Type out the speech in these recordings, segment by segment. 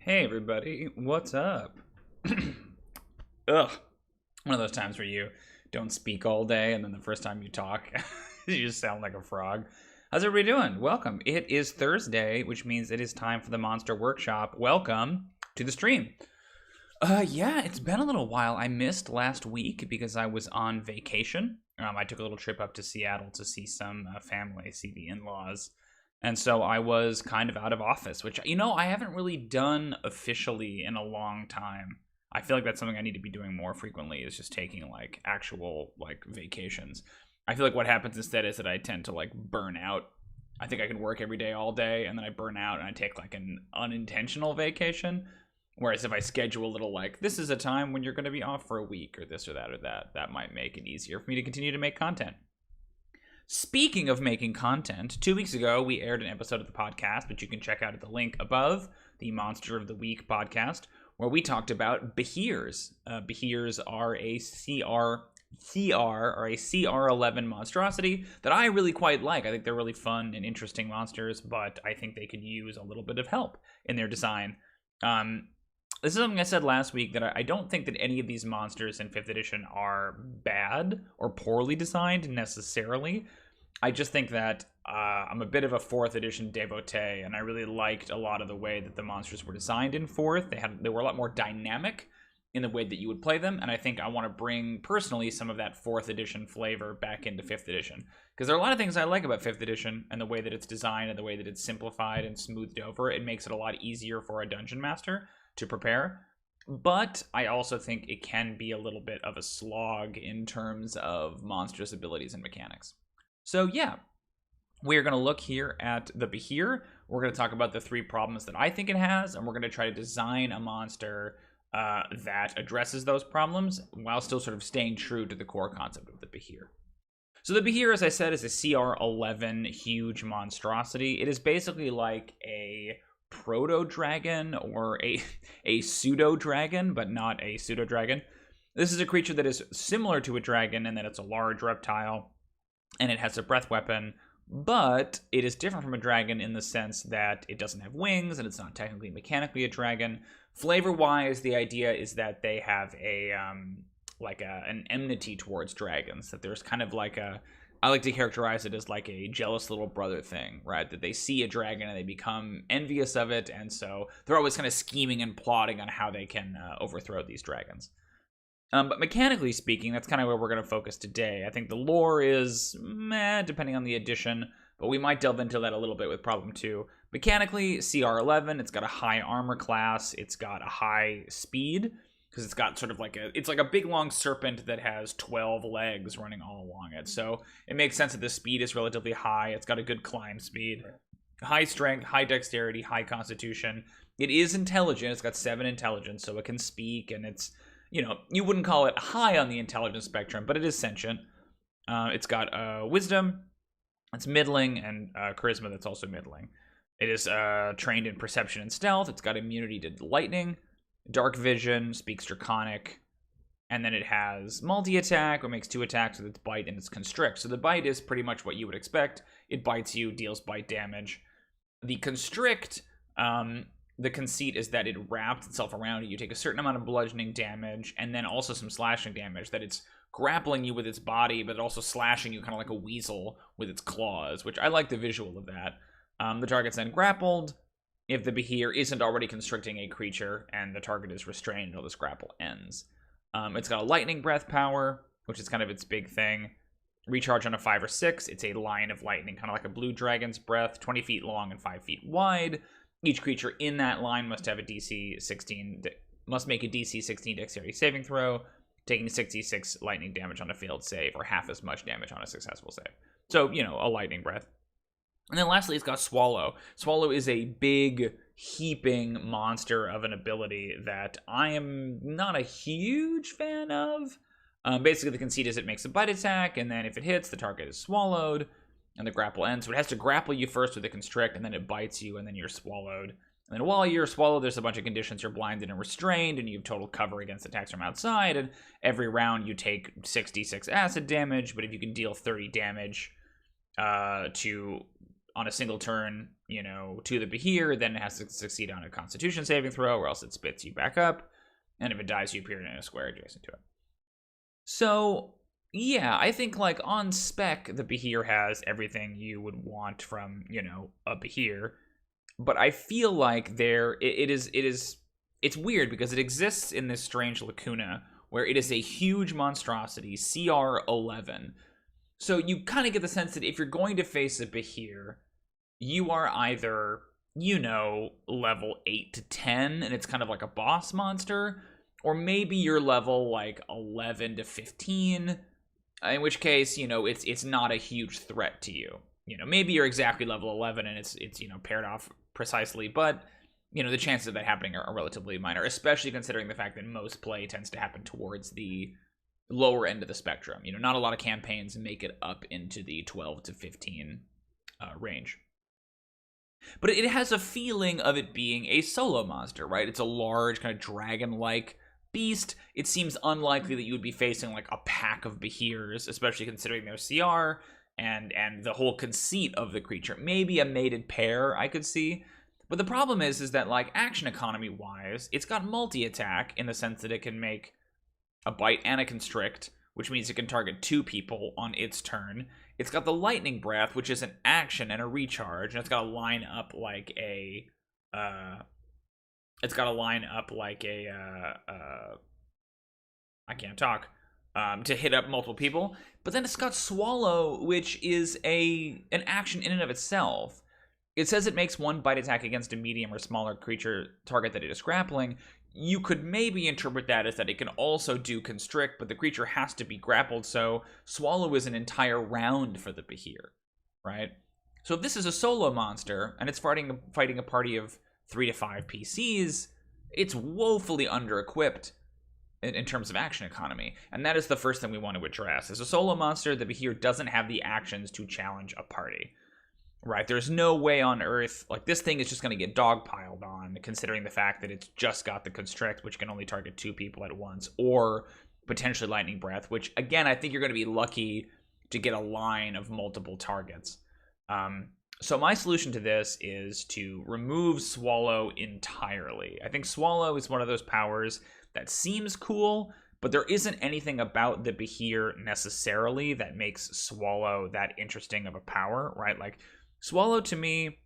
Hey everybody, what's up? Ugh. One of those times where you don't speak all day and then the first time you talk, you just sound like a frog. How's everybody doing? Welcome. It is Thursday, which means it is time for the Monster Workshop. Welcome to the stream. Yeah, it's been a little while. I missed last week because I was on vacation. I took a little trip up to Seattle to see some family, see the in-laws. And so I was kind of out of office, which, I haven't really done officially in a long time. I feel like that's something I need to be doing more frequently, is just taking actual vacations. I feel like what happens instead is that I tend to burn out. I think I can work every day all day and then I burn out and I take an unintentional vacation. Whereas if I schedule a little this is a time when you're going to be off for a week or this or that, that might make it easier for me to continue to make content. Speaking of making content, 2 weeks ago, we aired an episode of the podcast, which you can check out at the link above, the Monster of the Week podcast, where we talked about Behirs. Behirs are a CR11 monstrosity that I really quite like. I think they're really fun and interesting monsters, but I think they could use a little bit of help in their design. This is something I said last week, that I don't think that any of these monsters in 5th edition are bad or poorly designed necessarily. I just think that I'm a bit of a 4th edition devotee, and I really liked a lot of the way that the monsters were designed in 4th. They were a lot more dynamic in the way that you would play them, and I think I want to bring, personally, some of that 4th edition flavor back into 5th edition. Because there are a lot of things I like about 5th edition, and the way that it's designed, and the way that it's simplified and smoothed over. It makes it a lot easier for a dungeon master to prepare, but I also think it can be a little bit of a slog in terms of monstrous abilities and mechanics. So yeah, we're going to look here at the Behir. We're going to talk about the 3 problems that I think it has, and we're going to try to design a monster that addresses those problems while still sort of staying true to the core concept of the Behir. So the Behir, as I said, is a CR11 huge monstrosity. It is basically like a proto-dragon or a pseudo-dragon, but not a pseudo-dragon. This is a creature that is similar to a dragon in that it's a large reptile and it has a breath weapon, but it is different from a dragon in the sense that it doesn't have wings and it's not technically mechanically a dragon. Flavor-wise, the idea is that they have an enmity towards dragons, that there's kind of I like to characterize it as like a jealous little brother thing, right? That they see a dragon and they become envious of it, and so they're always kind of scheming and plotting on how they can overthrow these dragons. But mechanically speaking, that's kind of where we're going to focus today. I think the lore is meh, depending on the edition, but we might delve into that a little bit with problem 2. Mechanically, CR11, it's got a high armor class, it's got a high speed, because it's got sort of it's like a big long serpent that has 12 legs running all along it. So it makes sense that the speed is relatively high. It's got a good climb speed, high strength, high dexterity, high constitution. It is intelligent. It's got 7 intelligence, so it can speak, and it's, you wouldn't call it high on the intelligence spectrum, but it is sentient. It's got wisdom, it's middling, and charisma that's also middling. It is trained in perception and stealth. It's got immunity to lightning, dark vision, speaks draconic, and then it has multi-attack, or makes 2 attacks with its bite and its constrict. So the bite is pretty much what you would expect. It bites you, deals bite damage. The constrict, the conceit is that it wraps itself around you. You take a certain amount of bludgeoning damage, and then also some slashing damage, that it's grappling you with its body, but also slashing you kind of like a weasel with its claws, which I like the visual of that. The target's then grappled if the Behir isn't already constricting a creature and the target is restrained until this grapple ends. It's got a lightning breath power, which is kind of its big thing. Recharge on a 5 or 6. It's a line of lightning, kind of like a blue dragon's breath, 20 feet long and 5 feet wide. Each creature in that line must have a DC 16, must make a DC 16 dexterity saving throw, taking 66 lightning damage on a failed save, or half as much damage on a successful save. So, a lightning breath. And then lastly, it's got Swallow. Swallow is a big, heaping monster of an ability that I am not a huge fan of. Basically, the conceit is it makes a bite attack, and then if it hits, the target is swallowed, and the grapple ends. So it has to grapple you first with a constrict, and then it bites you, and then you're swallowed. And then while you're swallowed, there's a bunch of conditions. You're blinded and restrained, and you have total cover against attacks from outside, and every round you take 66 acid damage, but if you can deal 30 damage on a single turn, to the Behir, then it has to succeed on a Constitution saving throw, or else it spits you back up. And if it dies, you appear in a square adjacent to it. So, yeah, I think, like, on spec, the Behir has everything you would want from, a Behir. But I feel like it's weird because it exists in this strange lacuna where it is a huge monstrosity, CR 11. So you kind of get the sense that if you're going to face a Behir, you are either, level 8 to 10, and it's kind of like a boss monster, or maybe you're level, like, 11 to 15, in which case, it's not a huge threat to you. Maybe you're exactly level 11 and it's paired off precisely, but, the chances of that happening are relatively minor, especially considering the fact that most play tends to happen towards the lower end of the spectrum. Not a lot of campaigns make it up into the 12 to 15 range. But it has a feeling of it being a solo monster, right? It's a large, kind of dragon-like beast. It seems unlikely that you would be facing, like, a pack of Behirs, especially considering their CR and the whole conceit of the creature. Maybe a mated pair I could see. But the problem is that, like, action economy-wise, it's got multi-attack in the sense that it can make a bite and a constrict, which means it can target 2 people on its turn. It's got the lightning breath, which is an action and a recharge, and it's got to line up like a I can't talk. To hit up multiple people. But then it's got Swallow, which is an action in and of itself. It says it makes 1 bite attack against a medium or smaller creature target that it is grappling. You could maybe interpret that as that it can also do constrict, but the creature has to be grappled, so Swallow is an entire round for the Behir, right? So if this is a solo monster, and it's fighting a party of 3 to 5 PCs, it's woefully under-equipped in terms of action economy, and that is the first thing we want to address. As a solo monster, the Behir doesn't have the actions to challenge a party. Right, there's no way on Earth, like, this thing is just going to get dogpiled on, considering the fact that it's just got the Constrict, which can only target 2 people at once, or potentially Lightning Breath, which, again, I think you're going to be lucky to get a line of multiple targets. So my solution to this is to remove Swallow entirely. I think Swallow is one of those powers that seems cool, but there isn't anything about the Behir necessarily that makes Swallow that interesting of a power, right? Like, Swallow, to me,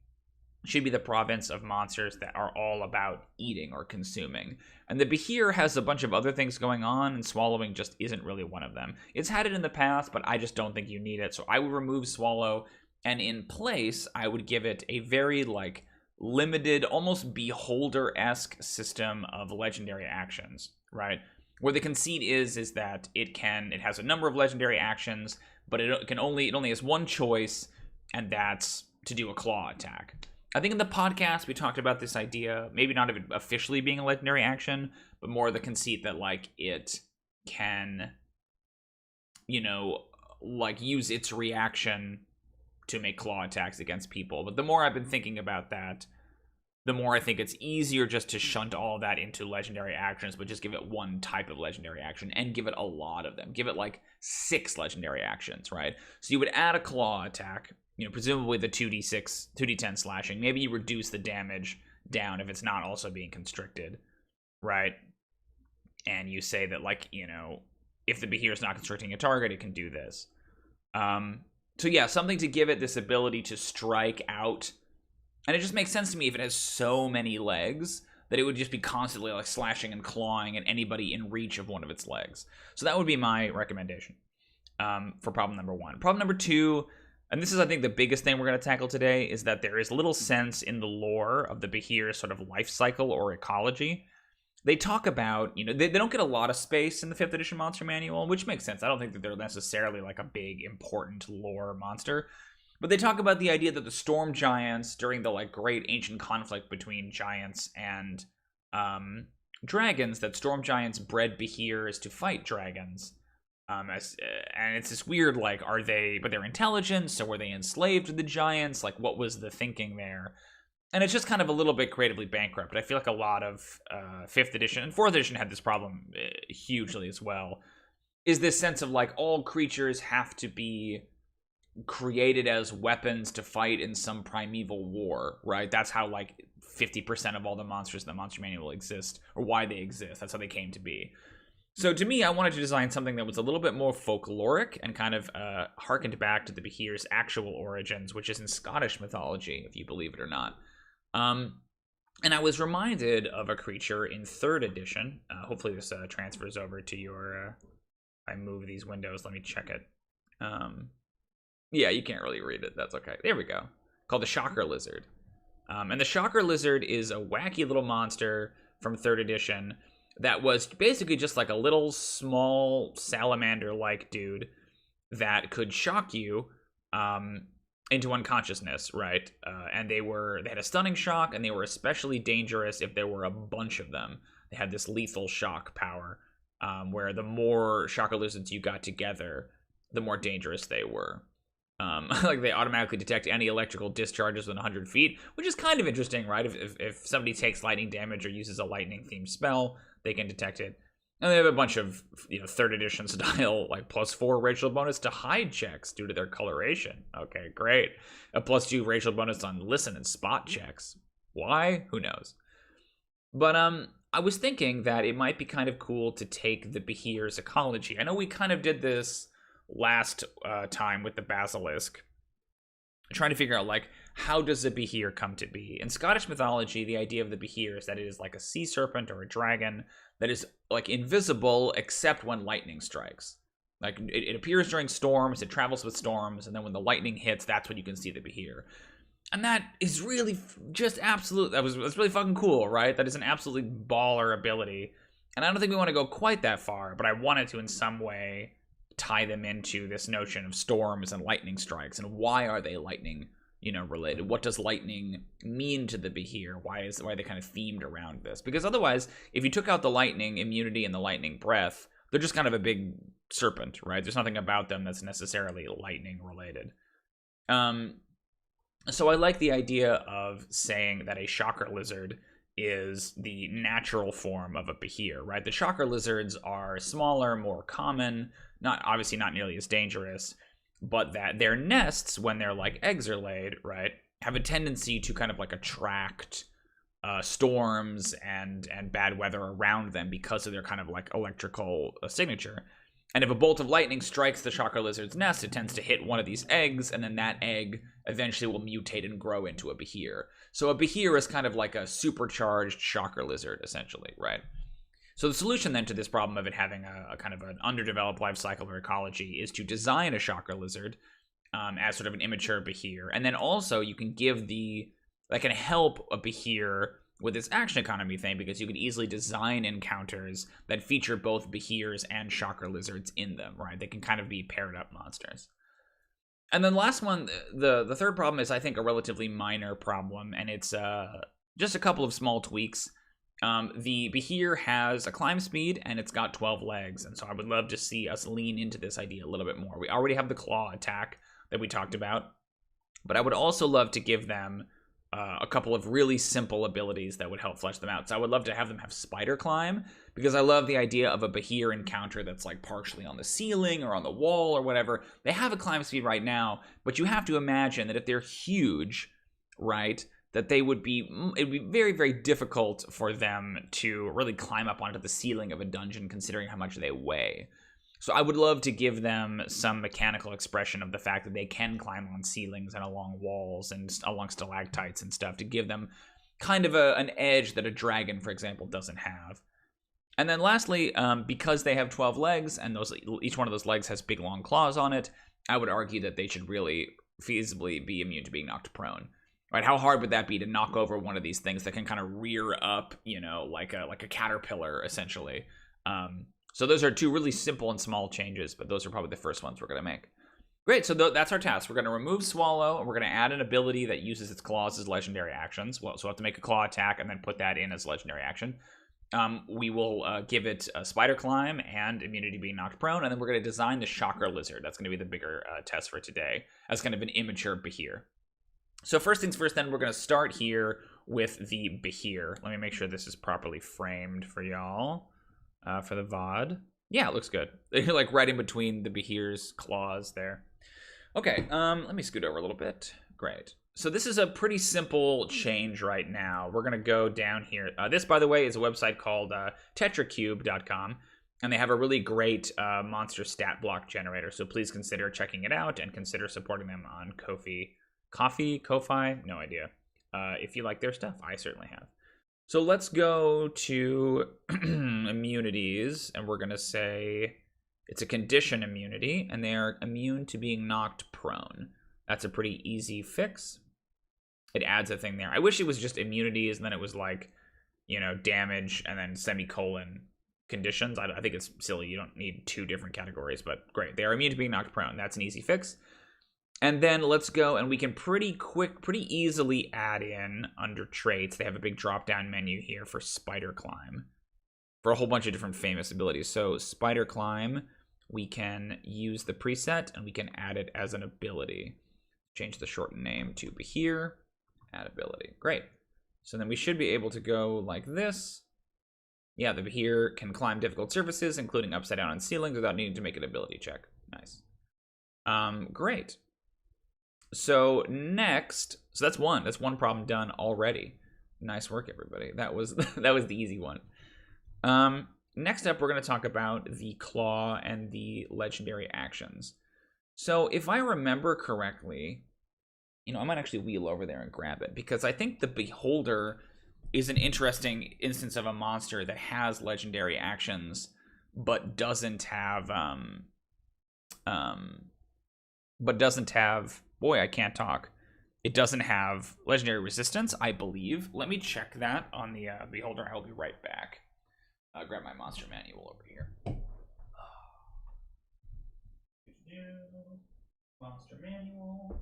should be the province of monsters that are all about eating or consuming. And the Behir has a bunch of other things going on, and swallowing just isn't really one of them. It's had it in the past, but I just don't think you need it. So I would remove Swallow, and in place, I would give it a very, like, limited, almost Beholder-esque system of legendary actions, right? Where the conceit is that it has a number of legendary actions, but it only has one choice, and that's to do a claw attack. I think in the podcast we talked about this idea, maybe not of it officially being a legendary action, but more the conceit that, like, it can, use its reaction to make claw attacks against people. But the more I've been thinking about that, the more I think it's easier just to shunt all that into legendary actions, but just give it one type of legendary action and give it a lot of them. Give it, like, 6 legendary actions, right? So you would add a claw attack, presumably the 2d10 slashing. Maybe you reduce the damage down if it's not also being constricted, right? And you say that, like, if the Behir is not constricting a target, it can do this. So yeah, something to give it this ability to strike out. And it just makes sense to me if it has so many legs that it would just be constantly, like, slashing and clawing at anybody in reach of one of its legs. So that would be my recommendation for problem number 1. Problem number 2, and this is, I think, the biggest thing we're going to tackle today, is that there is little sense in the lore of the Behir's sort of life cycle or ecology. They talk about, they don't get a lot of space in the 5th edition monster manual, which makes sense. I don't think that they're necessarily, like, a big, important lore monster. But they talk about the idea that the storm giants, during the, like, great ancient conflict between giants and dragons, that storm giants bred Behirs to fight dragons. And it's this weird, like, but they're intelligent, so were they enslaved to the giants? Like, what was the thinking there? And it's just kind of a little bit creatively bankrupt. I feel like a lot of 5th edition and 4th edition had this problem hugely as well, is this sense of, like, all creatures have to be created as weapons to fight in some primeval war, right? That's how like 50% of all the monsters in the Monster Manual exist, or why they exist. That's how they came to be. So to me, I wanted to design something that was a little bit more folkloric and kind of harkened back to the Behir's actual origins, which is in Scottish mythology, if you believe it or not. And I was reminded of a creature in 3rd edition. Hopefully this transfers over to your... I move these windows. Let me check it. Yeah, you can't really read it. That's okay. There we go. Called the Shocker Lizard. And the Shocker Lizard is a wacky little monster from 3rd edition that was basically just like a little small salamander-like dude that could shock you into unconsciousness, right? And they had a stunning shock, and they were especially dangerous if there were a bunch of them. They had this lethal shock power, where the more Shocker Lizards you got together, the more dangerous they were. Like they automatically detect any electrical discharges within 100 feet, which is kind of interesting, right? If somebody takes lightning damage or uses a lightning-themed spell, they can detect it. And they have a bunch of 3rd edition style, like +4 racial bonus to hide checks due to their coloration. Okay, great. A +2 racial bonus on listen and spot checks. Why? Who knows? But I was thinking that it might be kind of cool to take the Behir's ecology. I know we kind of did this last time with the basilisk, trying to figure out like how does a Behir come to be. In Scottish mythology, the idea of the Behir is that it is like a sea serpent or a dragon that is like invisible except when lightning strikes. Like it appears during storms, it travels with storms, and then when the lightning hits, that's when you can see the Behir. And that is really just absolute. That's really fucking cool, right? That is an absolutely baller ability. And I don't think we want to go quite that far, but I wanted to in some way tie them into this notion of storms and lightning strikes, and why are they lightning related? What does lightning mean to the Behir? Why are they kind of themed around this? Because otherwise, if you took out the lightning immunity and the lightning breath, they're just kind of a big serpent, right? There's nothing about them that's necessarily lightning related. So I like the idea of saying that a Shocker Lizard is the natural form of a Behir, right? The Shocker Lizards are smaller, more common, obviously not nearly as dangerous, but that their nests, when their like eggs are laid, right, have a tendency to kind of like attract storms and bad weather around them because of their kind of like electrical signature. And if a bolt of lightning strikes the Shocker Lizard's nest, it tends to hit one of these eggs, and then that egg eventually will mutate and grow into a Behir. So a Behir is kind of like a supercharged Shocker Lizard, essentially, right? So the solution then to this problem of it having a kind of an underdeveloped life cycle or ecology is to design a Shocker Lizard as sort of an immature Behir. And then also you can that can help a Behir with its action economy thing, because you can easily design encounters that feature both Behirs and Shocker Lizards in them, right? They can kind of be paired up monsters. And then last one, the third problem is, I think, a relatively minor problem, and it's just a couple of small tweaks. The Behir has a climb speed, and it's got 12 legs, and so I would love to see us lean into this idea a little bit more. We already have the claw attack that we talked about, but I would also love to give them a couple of really simple abilities that would help flesh them out. So I would love to have them have spider climb, because I love the idea of a Behir encounter that's like partially on the ceiling or on the wall or whatever. They have a climb speed right now, but you have to imagine that if they're huge, right, that it would be very, very difficult for them to really climb up onto the ceiling of a dungeon, considering how much they weigh. So I would love to give them some mechanical expression of the fact that they can climb on ceilings and along walls and along stalactites and stuff, to give them kind of an edge that a dragon, for example, doesn't have. And then lastly, because they have 12 legs and each one of those legs has big long claws on it, I would argue that they should really feasibly be immune to being knocked prone. Right? How hard would that be to knock over one of these things that can kind of rear up, like a caterpillar, essentially? So those are two really simple and small changes, but those are probably the first ones we're going to make. Great, so that's our task. We're going to remove Swallow, and we're going to add an ability that uses its claws as legendary actions. So we'll have to make a claw attack and then put that in as legendary action. We will give it a spider climb and immunity being knocked prone, and then we're going to design the Shocker Lizard. That's going to be the bigger test for today, as kind of an immature Behir. So first things first, then, we're going to start here with the Behir. Let me make sure this is properly framed for y'all. For the VOD. Yeah, it looks good. They're like right in between the Behir's claws there. Okay, let me scoot over a little bit. Great. So this is a pretty simple change right now. We're going to go down here. This, by the way, is a website called tetracube.com, and they have a really great monster stat block generator. So please consider checking it out and consider supporting them on Ko-fi? No idea. If you like their stuff, I certainly have. So let's go to immunities, and we're going to say it's a condition immunity, and they are immune to being knocked prone. That's a pretty easy fix. It adds a thing there. I wish it was just immunities, and then it was like, you know, damage, and then semicolon conditions. I think it's silly. You don't need two different categories, but great. They are immune to being knocked prone. That's an easy fix. And then let's go, and we can pretty easily add in under traits. They have a big drop-down menu here for spider climb for a whole bunch of different famous abilities. So spider climb, we can use the preset, and we can add it as an ability. Change the shortened name to Behir, add ability. Great. So then we should be able to go like this. Yeah, the Behir can climb difficult surfaces, including upside down on ceilings, without needing to make an ability check. Nice. Great. So next, so that's one problem done already. Nice work, everybody. That was the easy one. Next up, we're going to talk about the claw and the legendary actions. So if I remember correctly, you know, I might actually wheel over there and grab it, because I think the Beholder is an interesting instance of a monster that has legendary actions, but doesn't have, boy, I can't talk. It doesn't have legendary resistance, I believe. Let me check that on the Beholder. I'll be right back. I'll grab my monster manual over here. Monster manual.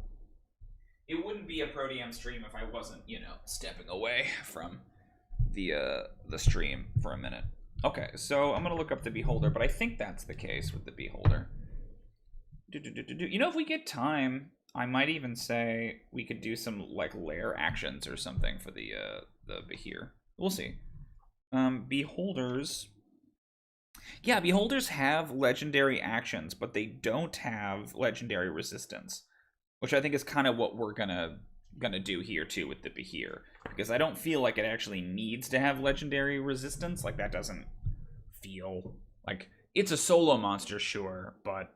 It wouldn't be a ProDM stream if I wasn't, you know, stepping away from the stream for a minute. Okay, so I'm gonna look up the Beholder, but I think that's the case with the Beholder. You know, if we get time, I might even say we could do some like lair actions or something for the Behir. We'll see. Beholders. Yeah, Beholders have legendary actions, but they don't have legendary resistance, which I think is kind of what we're gonna do here too with the Behir, because I don't feel like it actually needs to have legendary resistance. Like, that doesn't feel like it's a solo monster, sure, but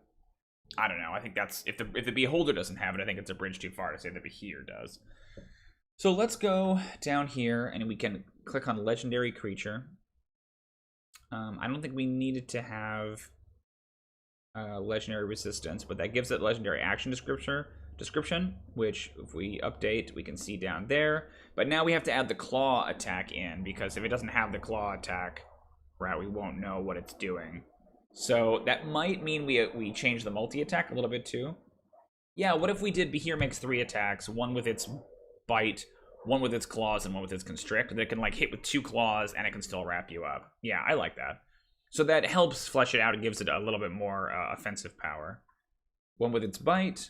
I don't know. I think that's if the Beholder doesn't have it, I think it's a bridge too far to say the Behir does. So let's go down here, and we can click on legendary creature. I don't think we needed to have legendary resistance, but that gives it legendary action description, which if we update, we can see down there. But now we have to add the claw attack in, because if it doesn't have the claw attack, right, we won't know what it's doing. So that might mean we change the multi-attack a little bit too. Yeah, what if we did Behir makes 3 attacks, one with its bite, one with its claws, and one with its constrict, that it can like hit with 2 claws and it can still wrap you up. Yeah, I like that. So that helps flesh it out and gives it a little bit more offensive power. One with its bite,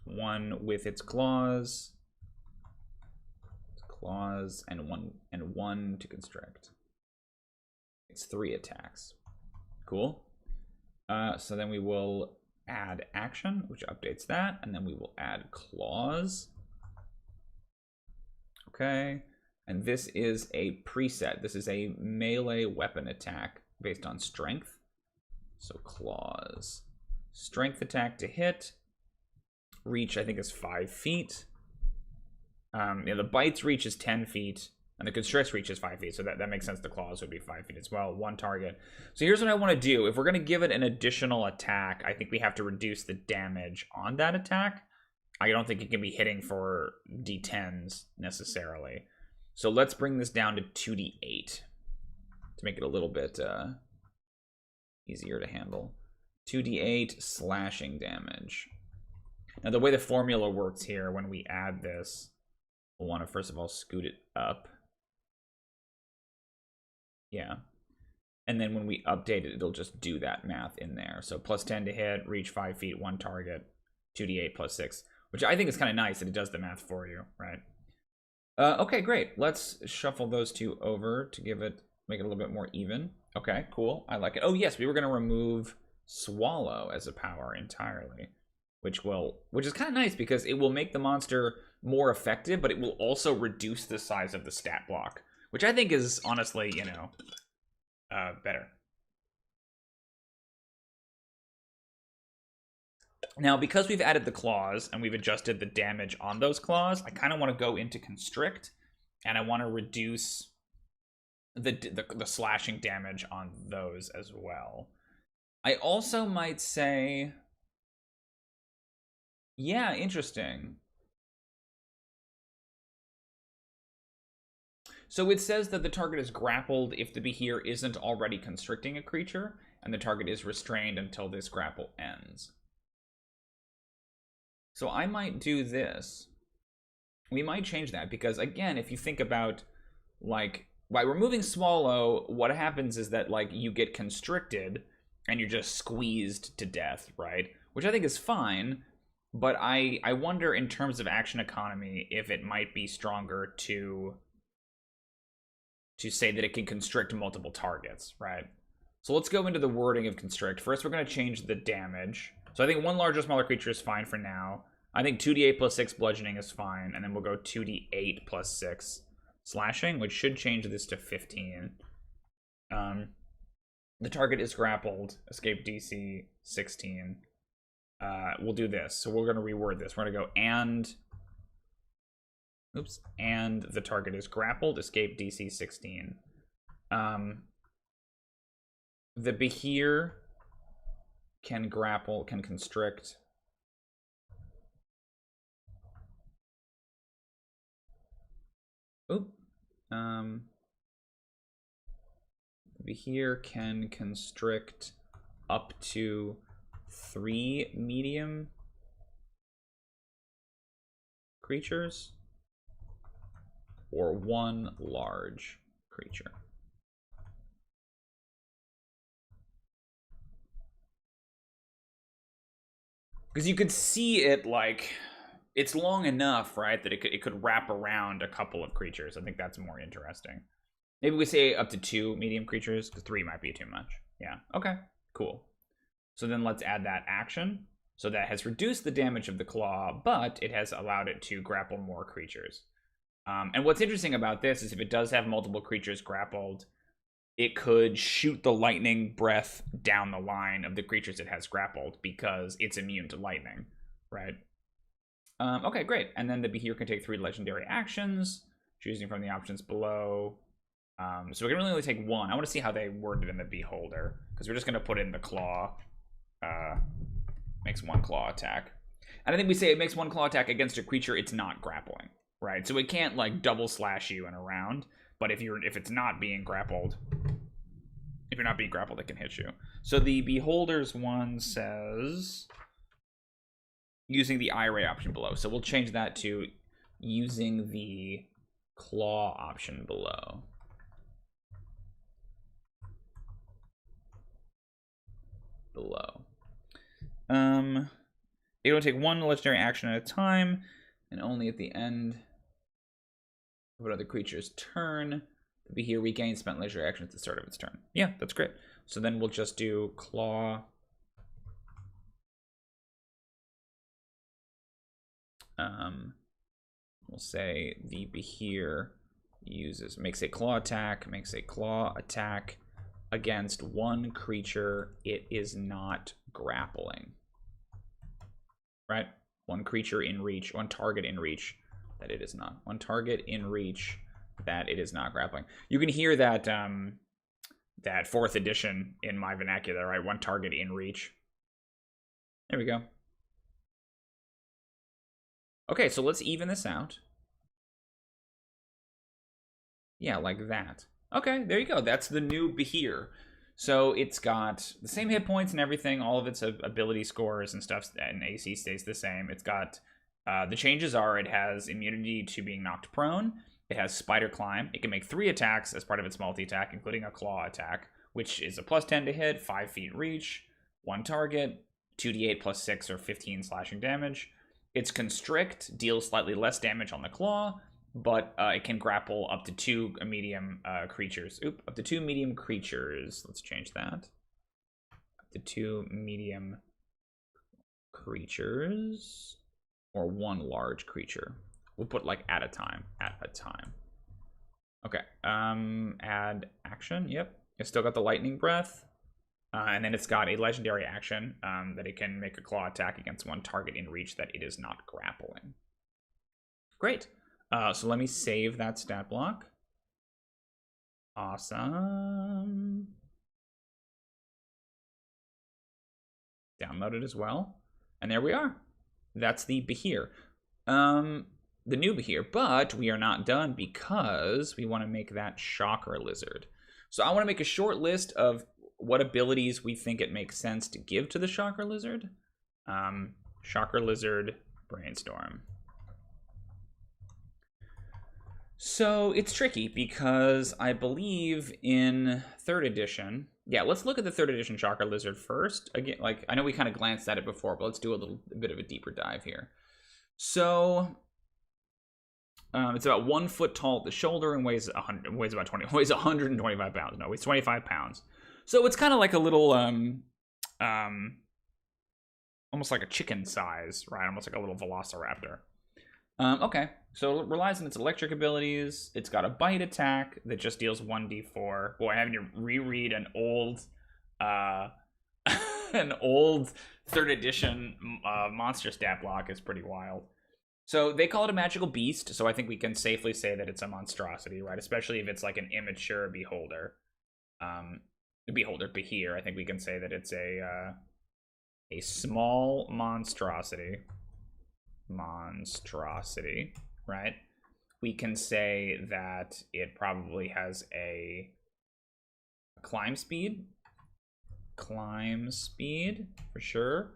one with its claws, and one to constrict. It's 3 attacks. Cool. So then we will add action, which updates that, and then we will add claws. Okay, and this is a preset. This is a melee weapon attack based on strength. So claws. Strength attack to hit. Reach, I think, is 5 feet. Yeah, the bite's reach is 10 feet. And the constrict's reach is 5 feet, so that makes sense. The claws would be 5 feet as well. 1 target. So here's what I want to do. If we're going to give it an additional attack, I think we have to reduce the damage on that attack. I don't think it can be hitting for D10s necessarily. So let's bring this down to 2d8 to make it a little bit easier to handle. 2d8 slashing damage. Now the way the formula works here, when we add this, we'll want to first of all scoot it up. Yeah. And then when we update it, it'll just do that math in there. So plus 10 to hit, reach 5 feet, 1 target, 2d8 plus 6, which I think is kind of nice that it does the math for you, right? Okay, great. Let's shuffle those two over to make it a little bit more even. Okay, cool. I like it. Oh, yes, we were going to remove Swallow as a power entirely. which is kind of nice because it will make the monster more effective, but it will also reduce the size of the stat block, which I think is honestly, you know, better. Now, because we've added the claws and we've adjusted the damage on those claws, I kind of want to go into constrict, and I want to reduce the slashing damage on those as well. I also might say, yeah, interesting. So it says that the target is grappled if the Behir isn't already constricting a creature, and the target is restrained until this grapple ends. So I might do this. We might change that because, again, if you think about, like, by removing Swallow, what happens is that, like, you get constricted and you're just squeezed to death, right? Which I think is fine, but I wonder in terms of action economy if it might be stronger to say that it can constrict multiple targets, right? So let's go into the wording of constrict. First, we're going to change the damage. So I think one larger, smaller creature is fine for now. I think 2d8 plus 6 bludgeoning is fine, and then we'll go 2d8 plus 6 slashing, which should change this to 15. The target is grappled, escape DC 16. We'll do this. So we're going to reword this. We're going to go and the target is grappled, escape DC 16. The Behir can grapple, can constrict. Behir can constrict up to 3 medium creatures or 1 large creature. Because you could see it, like, it's long enough, right, that it could wrap around a couple of creatures. I think that's more interesting. Maybe we say up to 2 medium creatures, because 3 might be too much. Yeah, okay, cool. So then let's add that action. So that has reduced the damage of the claw, but it has allowed it to grapple more creatures. And what's interesting about this is if it does have multiple creatures grappled, it could shoot the lightning breath down the line of the creatures it has grappled because it's immune to lightning, right? Okay, great. And then the Behir can take 3 legendary actions, choosing from the options below. So we can really only take 1. I want to see how they worded it in the Beholder, because we're just going to put in the claw. Makes 1 claw attack. And I think we say it makes 1 claw attack against a creature it's not grappling, right? So it can't, like, double slash you in a round. But if it's not being grappled, it can hit you. So the Beholder's one says using the eye ray option below. So we'll change that to using the claw option below. It will take 1 legendary action at a time, and only at the end of another creature's turn. The Behir regains spent legendary action at the start of its turn. Yeah, that's great. So then we'll just do claw. We'll say the Behir makes a claw attack against 1 creature it is not grappling. Right? 1 creature in reach, 1 target in reach that it is not. 1 target in reach that it is not grappling. You can hear that that 4th edition in my vernacular, right? 1 target in reach. There we go. Okay, so let's even this out. Yeah, like that. Okay, there you go. That's the new Behir. So it's got the same hit points and everything. All of its ability scores and stuff, and AC stays the same. It's got, the changes are it has immunity to being knocked prone. It has Spider Climb. It can make 3 attacks as part of its multi-attack, including a claw attack, which is a +10 to hit, 5 feet reach, 1 target, 2d8 plus 6 or 15 slashing damage. Its Constrict deals slightly less damage on the claw, but it can grapple up to 2 medium creatures. Up to 2 medium creatures. Let's change that. Up to 2 medium creatures or one large creature. We'll put like at a time. Okay. Add action. Yep. It's still got the lightning breath. And then it's got a legendary action that it can make a claw attack against one target in reach that it is not grappling. Great. So let me save that stat block. Awesome. Download it as well. And there we are. That's the Behir. The new Behir. But we are not done because we want to make that Shocker Lizard. So I want to make a short list of what abilities we think it makes sense to give to the Shocker Lizard. Shocker Lizard, brainstorm. So it's tricky because I believe in 3rd edition. Yeah, let's look at the 3rd edition Shocker Lizard first. Again, like I know we kind of glanced at it before, but let's do a bit of a deeper dive here. So it's about 1 foot tall at the shoulder and weighs 125 pounds. No, weighs 25 pounds. So it's kind of like a little almost like a chicken size, right? Almost like a little velociraptor. Okay, so it relies on its electric abilities. It's got a bite attack that just deals 1d4. Boy, having to reread an old an old 3rd edition monster stat block is pretty wild. So they call it a magical beast, so I think we can safely say that it's a monstrosity, right? Especially if it's like an immature beholder. Behir, I think we can say that it's a small monstrosity, right? We can say that it probably has a climb speed for sure.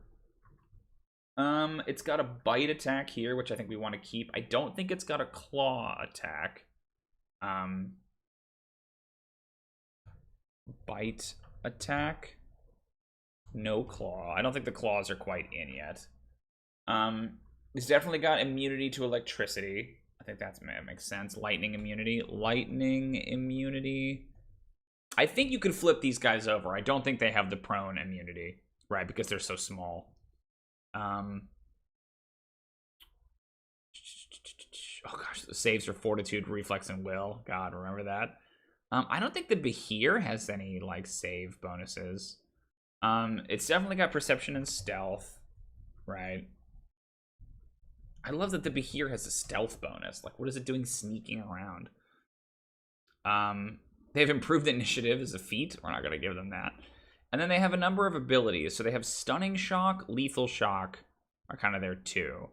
It's got a bite attack here, which I think we want to keep. I don't think it's got a claw attack. Bite attack, no claw. I don't think the claws are quite in yet. It's definitely got immunity to electricity. I think that makes sense. Lightning immunity. I think you could flip these guys over. I don't think they have the prone immunity, right? Because they're so small. Oh gosh, the saves are fortitude, reflex, and will. God, remember that. I don't think the Behir has any like save bonuses. It's definitely got perception and stealth, right? I love that the Behir has a stealth bonus. Like, what is it doing sneaking around? They've improved initiative as a feat. We're not going to give them that. And then they have a number of abilities. So they have Stunning Shock, Lethal Shock are kind of there too.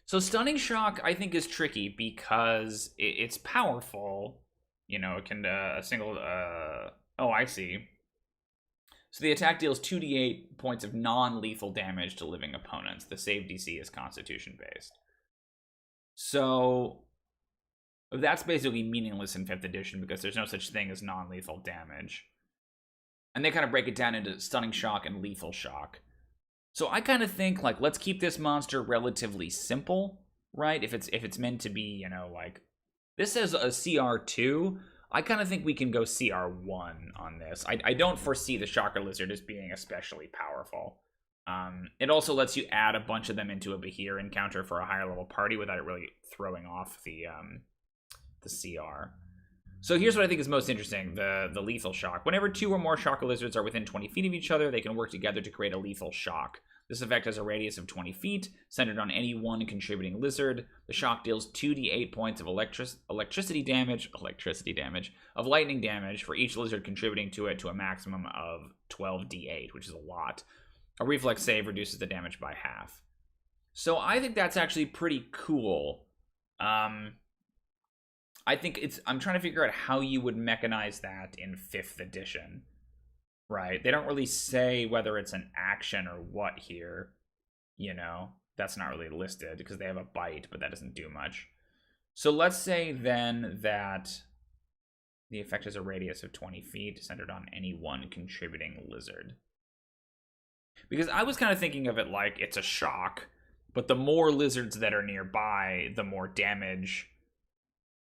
So Stunning Shock, I think, is tricky because it's powerful. You know, it can oh, I see. So the attack deals 2d8 points of non-lethal damage to living opponents. The save DC is Constitution-based. So that's basically meaningless in 5th edition because there's no such thing as non-lethal damage. And they kind of break it down into Stunning Shock and Lethal Shock. So I kind of think, like, let's keep this monster relatively simple, right? If it's meant to be, you know, like, this says a CR2. I kind of think we can go CR1 on this. I don't foresee the Shocker Lizard as being especially powerful. It also lets you add a bunch of them into a Behir encounter for a higher level party without it really throwing off the CR. So here's what I think is most interesting, the Lethal Shock. Whenever 2 or more Shocker Lizards are within 20 feet of each other, they can work together to create a Lethal Shock. This effect has a radius of 20 feet, centered on any one contributing lizard. The shock deals 2d8 points of electricity damage, of lightning damage for each lizard contributing to it to a maximum of 12d8, which is a lot. A reflex save reduces the damage by half. So I think that's actually pretty cool. I think I'm trying to figure out how you would mechanize that in 5th edition. Right, they don't really say whether it's an action or what here, you know, that's not really listed because they have a bite, but that doesn't do much. So let's say then that the effect has a radius of 20 feet centered on any one contributing lizard. Because I was kind of thinking of it like it's a shock, but the more lizards that are nearby, the more damage,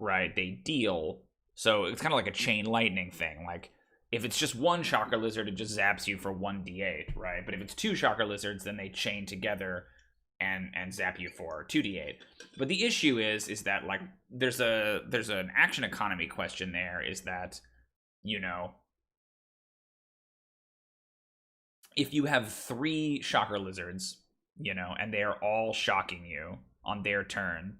right, they deal. So it's kind of like a chain lightning thing, like, if it's just one shocker lizard, it just zaps you for 1d8, right? But if it's two shocker lizards, then they chain together and zap you for 2d8. But the issue is that, like, there's an action economy question there, is that, you know, if you have 3 shocker lizards, you know, and they are all shocking you on their turn,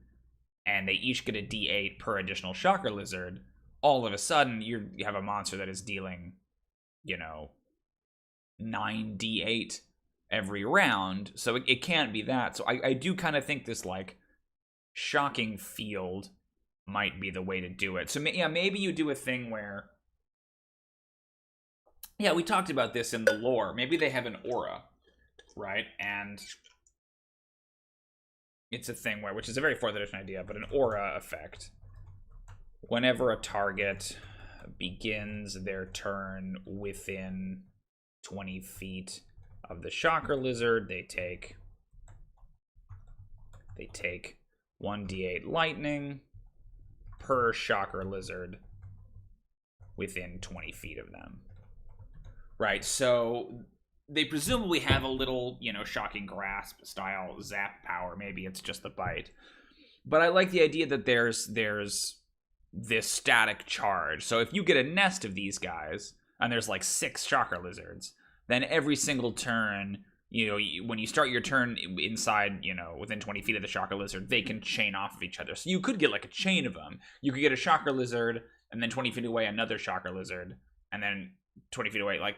and they each get a d8 per additional shocker lizard, all of a sudden you have a monster that is dealing, you know, 9d8 every round. So it can't be that. So I do kind of think this, like, shocking field might be the way to do it. So yeah, maybe you do a thing where, yeah, we talked about this in the lore. Maybe they have an aura, right? And it's a thing where, which is a very 4th edition idea, but an aura effect. Whenever a target begins their turn within 20 feet of the shocker lizard, they take 1d8 lightning per shocker lizard within 20 feet of them. Right, so they presumably have a little, you know, shocking grasp style zap power. Maybe it's just the bite. But I like the idea that there's this static charge. So if you get a nest of these guys, and there's like 6 shocker lizards, then every single turn, you know, when you start your turn inside, you know, within 20 feet of the shocker lizard, they can chain off of each other. So you could get like a chain of them. You could get a shocker lizard, and then 20 feet away, another shocker lizard, and then 20 feet away, like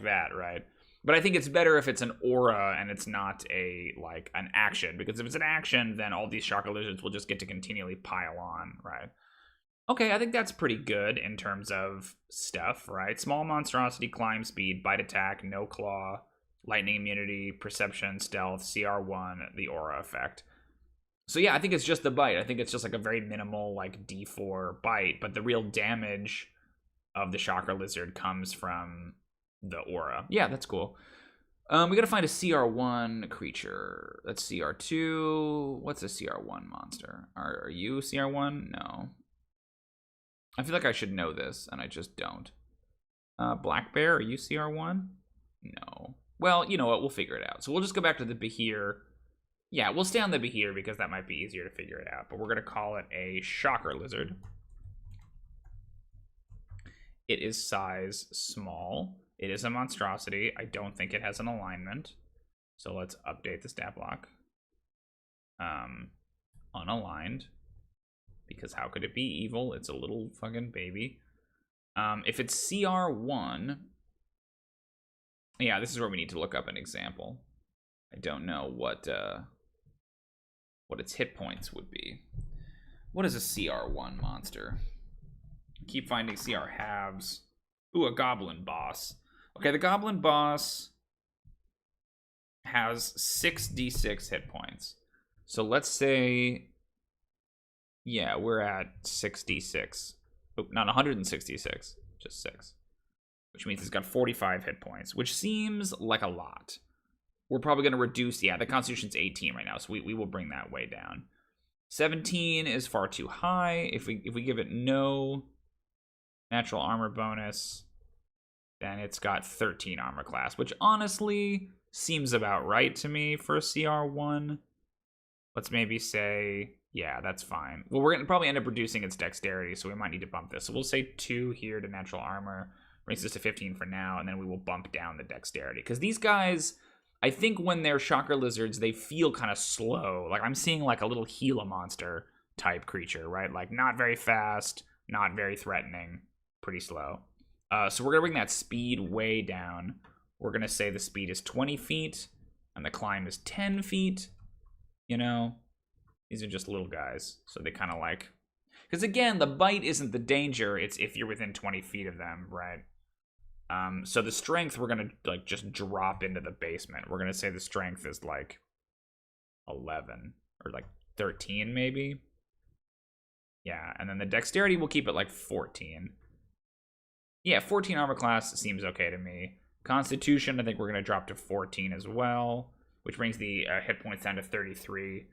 that, right? But I think it's better if it's an aura and it's not like an action, because if it's an action, then all these shocker lizards will just get to continually pile on, right? Okay, I think that's pretty good in terms of stuff, right? Small monstrosity, climb speed, bite attack, no claw, lightning immunity, perception, stealth, CR1, the aura effect. So yeah, I think it's just the bite. I think it's just like a very minimal, like, D4 bite, but the real damage of the shocker lizard comes from the aura. Yeah, that's cool. We gotta find a CR1 creature. That's CR2. What's a CR1 monster? Are you CR1? No. I feel like I should know this, and I just don't. Black Bear, are you CR1? No. Well, you know what? We'll figure it out. So we'll just go back to the Behir. Yeah, we'll stay on the Behir because that might be easier to figure it out. But we're going to call it a shocker lizard. It is size small. It is a monstrosity. I don't think it has an alignment. So let's update the stat block. Unaligned. Because how could it be evil? It's a little fucking baby. If it's CR1... Yeah, this is where we need to look up an example. I don't know what its hit points would be. What is a CR1 monster? Keep finding CR halves. Ooh, a goblin boss. Okay, the goblin boss has 6d6 hit points. So let's say, yeah, we're at 6d6. Oh, not 166, just 6. Which means it's got 45 hit points, which seems like a lot. We're probably going to reduce, yeah, the Constitution's 18 right now, so we will bring that way down. 17 is far too high. If we give it no natural armor bonus, then it's got 13 armor class, which honestly seems about right to me for a CR1. Let's maybe say, yeah, that's fine. Well, we're going to probably end up reducing its dexterity, so we might need to bump this. So we'll say 2 here to natural armor, brings us to 15 for now, and then we will bump down the dexterity. Because these guys, I think when they're shocker lizards, they feel kind of slow. Like, I'm seeing like a little Gila monster type creature, right? Like, not very fast, not very threatening, pretty slow. So we're going to bring that speed way down. We're going to say the speed is 20 feet, and the climb is 10 feet. You know, these are just little guys, so they kind of like... Because again, the bite isn't the danger, it's if you're within 20 feet of them, right? So the strength, we're going to like just drop into the basement. We're going to say the strength is like 11 or like 13 maybe. Yeah, and then the dexterity, we'll keep it like 14. Yeah, 14 armor class seems okay to me. Constitution, I think we're going to drop to 14 as well, which brings the hit points down to 33,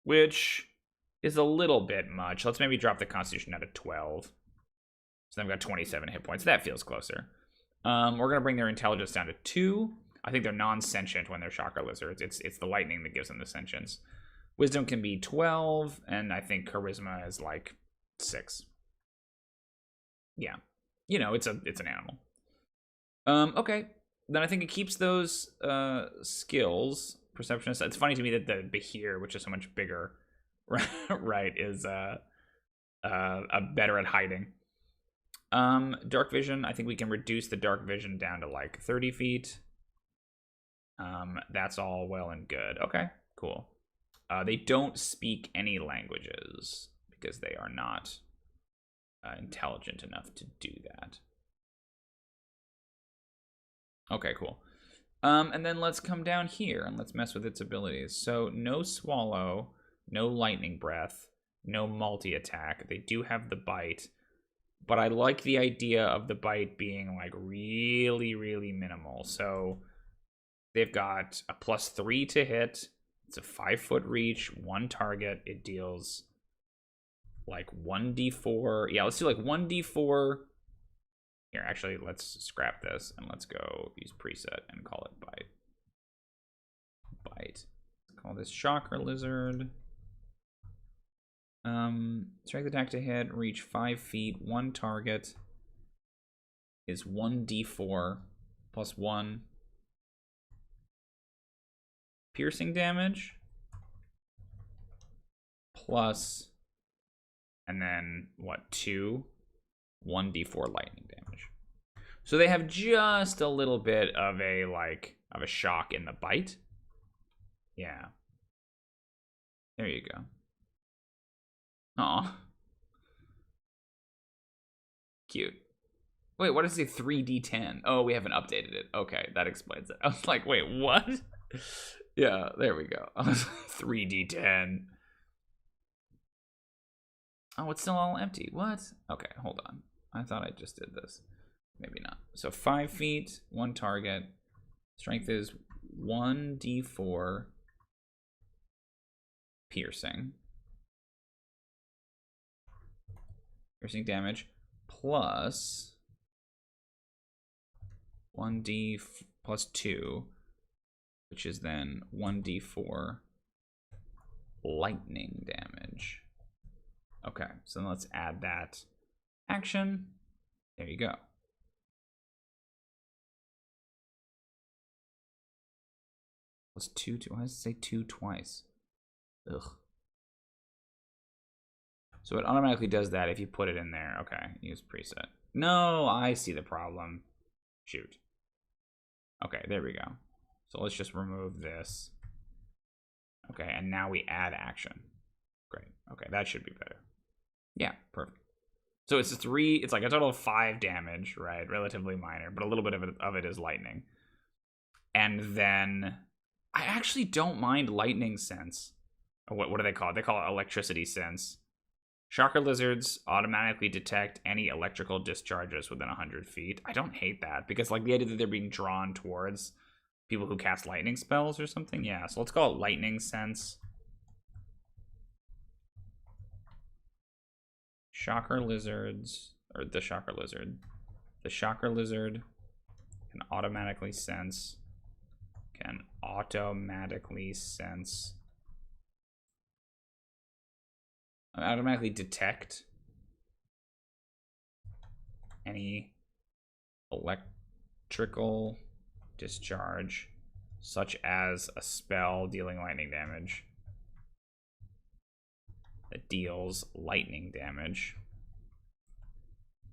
which is a little bit much. Let's maybe drop the Constitution down to 12. So they've got 27 hit points. That feels closer. We're going to bring their intelligence down to 2. I think they're non-sentient when they're shocker lizards. It's the lightning that gives them the sentience. Wisdom can be 12, and I think charisma is like 6. Yeah. You know, it's an animal. Okay. Then I think it keeps those skills. Perception. It's funny to me that the Behir, which is so much bigger, right, is better at hiding. Dark vision. I think we can reduce the dark vision down to like 30 feet. That's all well and good. Okay, cool. They don't speak any languages because they are not intelligent enough to do that. Okay, cool. And then let's come down here and let's mess with its abilities. So no swallow, no lightning breath, no multi-attack. They do have the bite, but I like the idea of the bite being like really, really minimal. So they've got a +3 to hit. It's a 5-foot reach, 1 target. It deals like 1d4. Yeah, let's do like 1d4. Here, actually, let's scrap this and let's go use preset and call it bite. Bite. Let's call this shocker lizard. Strength attack to hit, reach 5 feet, 1 target is 1d4 plus 1 piercing damage plus, and then what, 1d4 lightning damage. So they have just a little bit of a shock in the bite. Yeah. There you go. Aw. Cute. Wait, what is a 3d10? Oh, we haven't updated it. Okay, that explains it. I was like, wait, what? Yeah, there we go. 3d10. Oh, it's still all empty. What? Okay, hold on. I thought I just did this. Maybe not. So 5 feet, 1 target. Strength is 1d4 piercing. Piercing damage plus 1d plus 2, which is then 1d4 lightning damage. Okay, so then let's add that action. There you go. Plus 2, why does it say 2 twice? Ugh. So it automatically does that if you put it in there. Okay, use preset. No, I see the problem. Shoot. Okay, there we go. So let's just remove this. Okay, and now we add action. Great. Okay, that should be better. Yeah, perfect. So it's it's like a total of 5 damage, right? Relatively minor, but a little bit of it is lightning. And then I actually don't mind lightning sense. What do they call it? They call it electricity sense. Shocker lizards automatically detect any electrical discharges within 100 feet. I don't hate that because like the idea that they're being drawn towards people who cast lightning spells or something. Yeah, so let's call it lightning sense. Shocker lizards, or the shocker lizard. The shocker lizard can automatically sense automatically detect any electrical discharge, such as a spell dealing lightning damage that deals lightning damage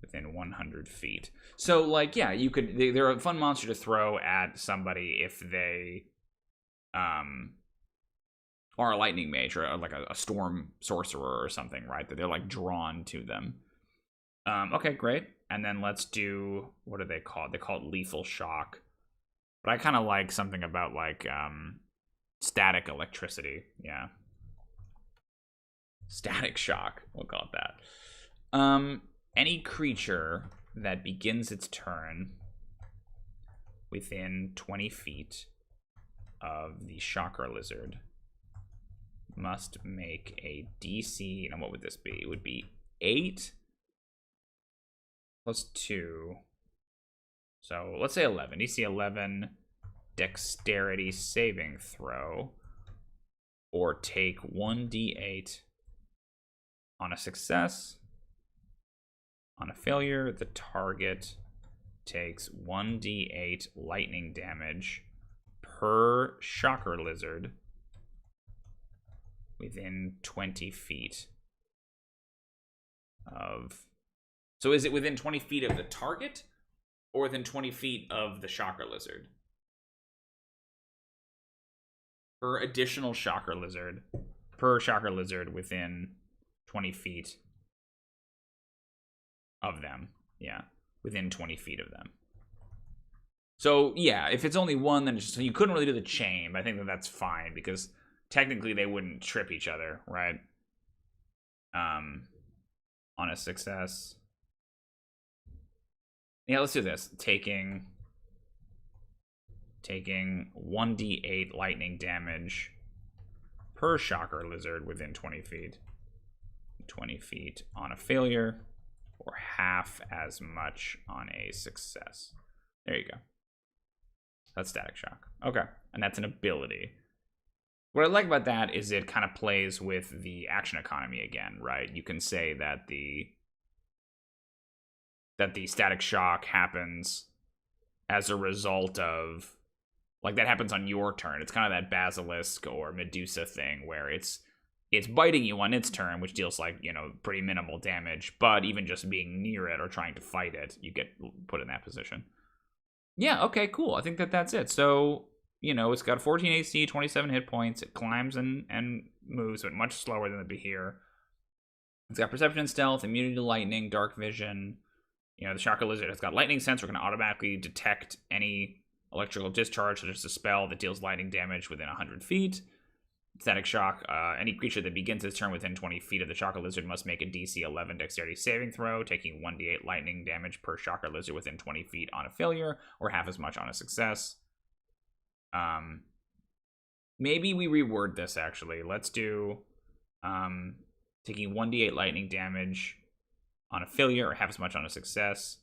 within 100 feet. So, like, yeah, you could. They're a fun monster to throw at somebody if they are a lightning mage or like a storm sorcerer or something, right? That they're like drawn to them. Okay, great. And then let's do, what are they called? They call it lethal shock. But I kind of like something about like static electricity. Yeah. Static shock, we'll call it that. Any creature that begins its turn within 20 feet of the shocker lizard must make a DC, and what would this be? It would be 8 plus 2. So let's say 11. DC 11 dexterity saving throw. Or take 1d8 on a success. On a failure, the target takes 1d8 lightning damage per shocker lizard within 20 feet of... So is it within 20 feet of the target or within 20 feet of the shocker lizard? Per additional shocker lizard. Per shocker lizard within 20 feet of them. Yeah, within 20 feet of them. So, yeah, if it's only one, then it's just, you couldn't really do the chain, but I think that that's fine, because technically they wouldn't trip each other, right? On a success. Yeah, let's do this. Taking 1d8 lightning damage per shocker lizard within 20 feet. 20 feet on a failure, or half as much on a success. There you go. That's Static Shock. Okay, and that's an ability. What I like about that is it kind of plays with the action economy again, right? You can say that the Static Shock happens as a result of, like, that happens on your turn. It's kind of that Basilisk or Medusa thing where it's biting you on its turn, which deals, like, you know, pretty minimal damage, but even just being near it or trying to fight it, you get put in that position. Yeah, okay, cool. I think that's it. So, you know, it's got 14 AC, 27 hit points. It climbs and moves, but much slower than the Behir. It's got Perception and Stealth, Immunity to Lightning, Dark Vision. You know, the Shocker Lizard has got Lightning Sense. We're going to automatically detect any electrical discharge, such as a spell that deals lightning damage within 100 feet. Static Shock. Any creature that begins its turn within 20 feet of the Shocker Lizard must make a DC 11 dexterity saving throw, taking 1d8 lightning damage per Shocker Lizard within 20 feet on a failure, or half as much on a success. Maybe we reword this, actually. Let's do taking 1d8 lightning damage on a failure, or half as much on a success.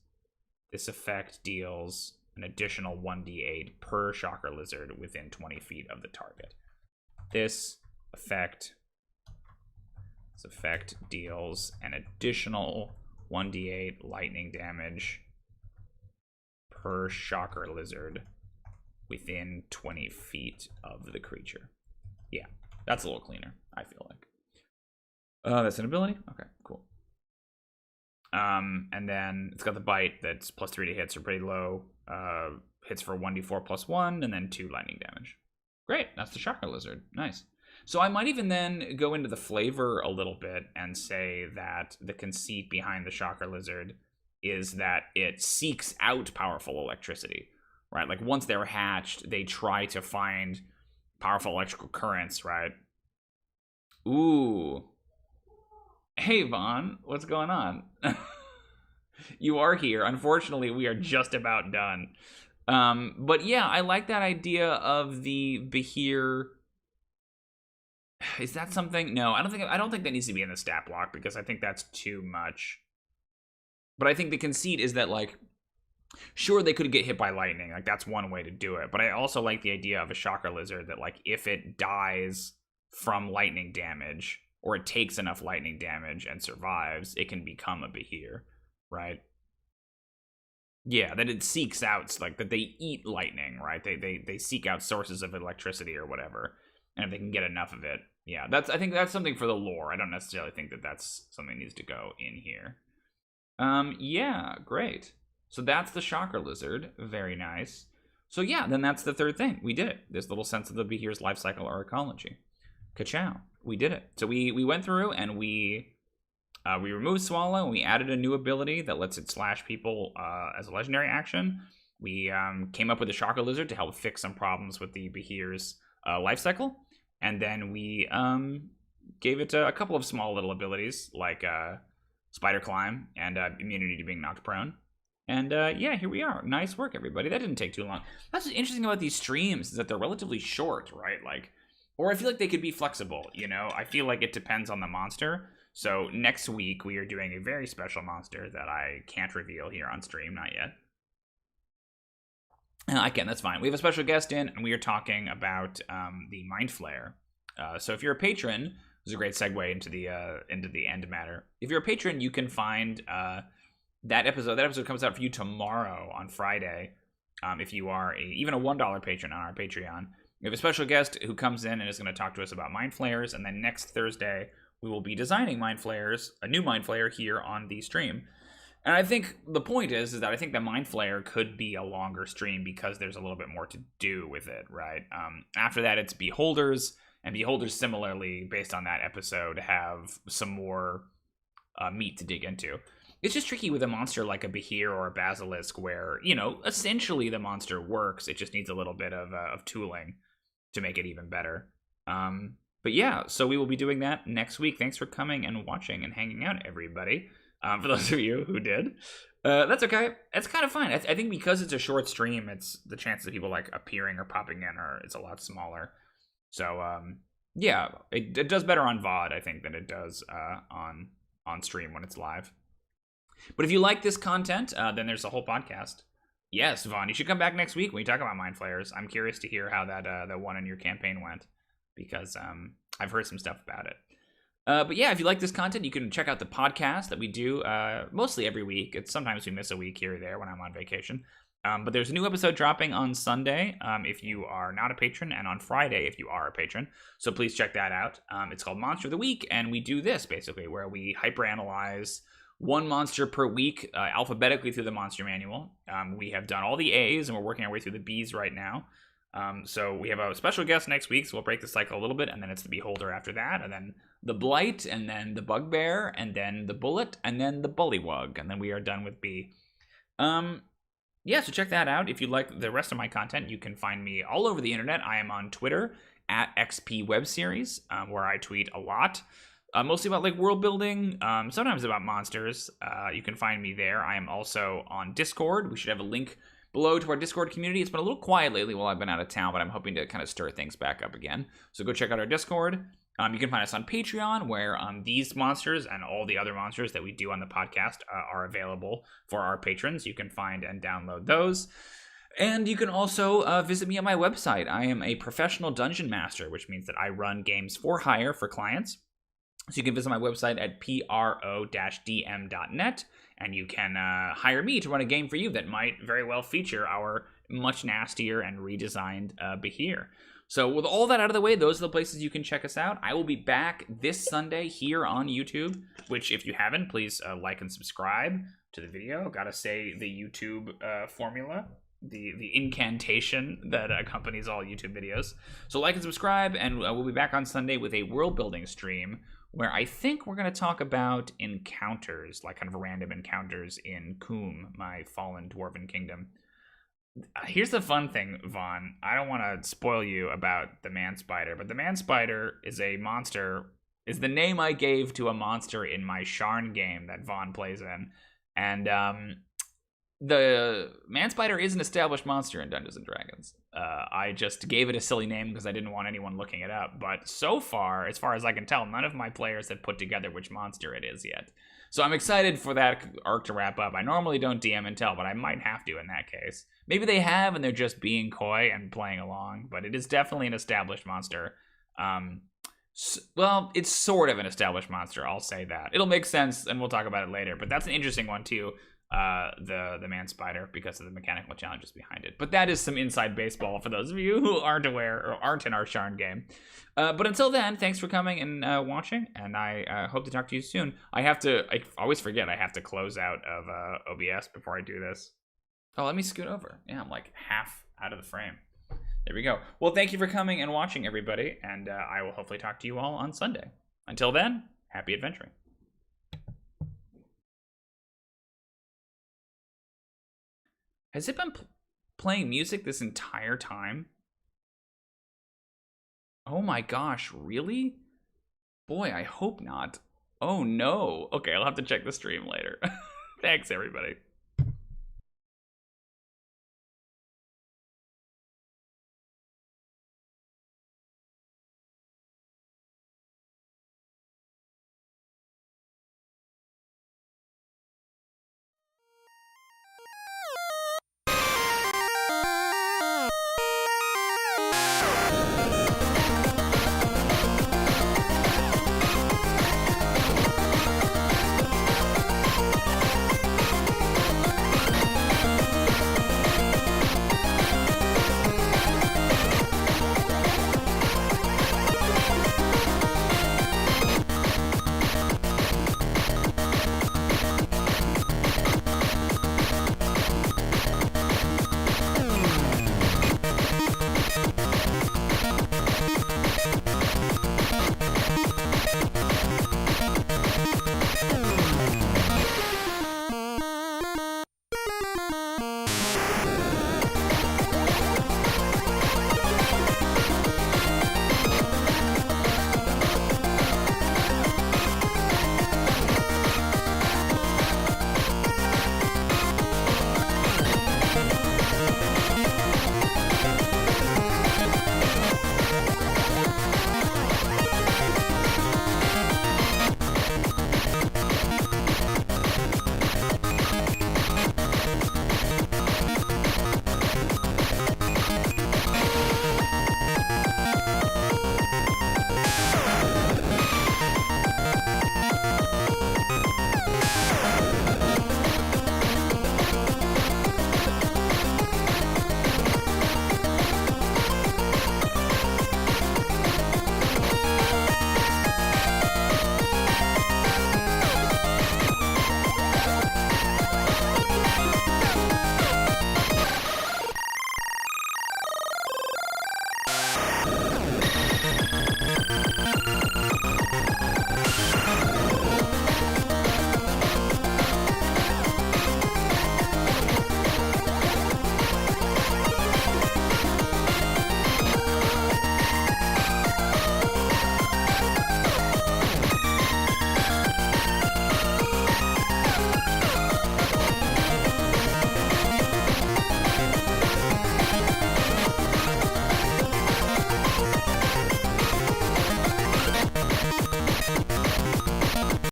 This effect deals an additional 1d8 per Shocker Lizard within 20 feet of the target. This effect deals an additional 1d8 lightning damage per Shocker Lizard within 20 feet of the creature. Yeah, that's a little cleaner, I feel like. That's an ability? Okay, cool. And then it's got the bite that's plus 3 to hits, are pretty low. Hits for 1d4 plus 1, and then 2 lightning damage. Great, that's the Shocker Lizard. Nice. So I might even then go into the flavor a little bit and say that the conceit behind the Shocker Lizard is that it seeks out powerful electricity, right? Like, once they're hatched, they try to find powerful electrical currents, right? Ooh. Hey, Vaughn, what's going on? You are here. Unfortunately, we are just about done. But yeah, I like that idea of the Behir. Is that something? No, I don't think that needs to be in the stat block, because I think that's too much. But I think the conceit is that, like, sure, they could get hit by lightning. Like, that's one way to do it. But I also like the idea of a Shocker Lizard that, like, if it dies from lightning damage, or it takes enough lightning damage and survives, it can become a Behir, right? Yeah, that it seeks out, like, that they eat lightning, right? They seek out sources of electricity or whatever, and if they can get enough of it, yeah, I think that's something for the lore. I don't necessarily think that that's something that needs to go in here. Yeah, great. So that's the Shocker Lizard. Very nice. So yeah, then that's the third thing. We did it. This little sense of the Behir's life cycle or ecology. Ka-chow. We did it. So we went through and we removed Swallow, and we added a new ability that lets it slash people as a legendary action. We came up with a Shocker Lizard to help fix some problems with the Behir's life cycle. And then we gave it a couple of small little abilities, like Spider Climb and immunity to being knocked prone. And yeah, here we are. Nice work, everybody. That didn't take too long. That's what's interesting about these streams, is that they're relatively short, right? Like, or I feel like they could be flexible, you know? I feel like it depends on the monster. So next week we are doing a very special monster that I can't reveal here on stream, not yet. Again, that's fine. We have a special guest in, and we are talking about the Mind Flayer. So if you're a patron, this is a great segue into the end matter. If you're a patron, you can find that episode. That episode comes out for you tomorrow on Friday. If you are even a $1 patron on our Patreon, we have a special guest who comes in and is going to talk to us about Mind Flayers, and then next Thursday we will be designing Mind Flayers, a new Mind Flayer here on the stream. And I think the point is that I think the Mind Flayer could be a longer stream because there's a little bit more to do with it, right? After that, it's Beholders, and Beholders similarly, based on that episode, have some more meat to dig into. It's just tricky with a monster like a Behir or a Basilisk where, essentially the monster works. It just needs a little bit of tooling to make it even better. But yeah, so we will be doing that next week. Thanks for coming and watching and hanging out, everybody. For those of you who did, that's okay. It's kind of fine. I think because it's a short stream, it's the chances of people like appearing or popping in it's a lot smaller. So yeah, it does better on VOD, I think, than it does on stream when it's live. But if you like this content, then there's a whole podcast. Yes, Vaughn, you should come back next week when we talk about Mind Flayers. I'm curious to hear how that one in your campaign went, because I've heard some stuff about it. But yeah, if you like this content, you can check out the podcast that we do mostly every week. Sometimes we miss a week here or there when I'm on vacation. But there's a new episode dropping on Sunday if you are not a patron, and on Friday if you are a patron. So please check that out. It's called Monster of the Week, and we do this basically where we hyperanalyze one monster per week alphabetically through the monster manual. We have done all the A's, and we're working our way through the B's right now. So we have a special guest next week, so we'll break the cycle a little bit, and then it's the Beholder after that, and then the Blight, and then the Bugbear, and then the Bullet, and then the Bullywug, and then we are done with B. Yeah, so check that out. If you like the rest of my content, you can find me all over the internet. I am on Twitter at XPWebSeries, where I tweet a lot. Mostly about like world building, sometimes about monsters. You can find me there. I am also on Discord. We should have a link below to our Discord community. It's been a little quiet lately while I've been out of town, but I'm hoping to kind of stir things back up again. So go check out our Discord. You can find us on Patreon, where these monsters and all the other monsters that we do on the podcast are available for our patrons. You can find and download those. And you can also visit me on my website. I am a professional dungeon master, which means that I run games for hire for clients. So you can visit my website at pro-dm.net, and you can hire me to run a game for you that might very well feature our much nastier and redesigned Behir. So with all that out of the way, those are the places you can check us out. I will be back this Sunday here on YouTube, which if you haven't, please like and subscribe to the video. Gotta say the YouTube formula, the incantation that accompanies all YouTube videos. So like and subscribe, and we'll be back on Sunday with a world building stream where I think we're going to talk about encounters, like kind of random encounters in Coom, my fallen dwarven kingdom. Here's the fun thing, Vaughn. I don't want to spoil you about the man spider, but the man spider is a monster, is the name I gave to a monster in my Sharn game that Vaughn plays in. And the man spider is an established monster in Dungeons & Dragons. I just gave it a silly name because I didn't want anyone looking it up. But so far as I can tell, none of my players have put together which monster it is yet. So I'm excited for that arc to wrap up. I normally don't DM and tell, but I might have to in that case. Maybe they have and they're just being coy and playing along, but it is definitely an established monster. Well, it's sort of an established monster, I'll say that. It'll make sense, and we'll talk about it later, but that's an interesting one too. The man spider, because of the mechanical challenges behind it. But that is some inside baseball for those of you who aren't aware or aren't in our Sharn game. But until then, thanks for coming and watching, and I hope to talk to you soon. I always forget I have to close out of OBS before I do this. Oh, let me scoot over. Yeah, I'm like half out of the frame. There we go. Well, thank you for coming and watching, everybody, and I will hopefully talk to you all on Sunday. Until then, happy adventuring. Has it been playing music this entire time? Oh my gosh, really? Boy, I hope not. Oh no. Okay, I'll have to check the stream later. Thanks, everybody.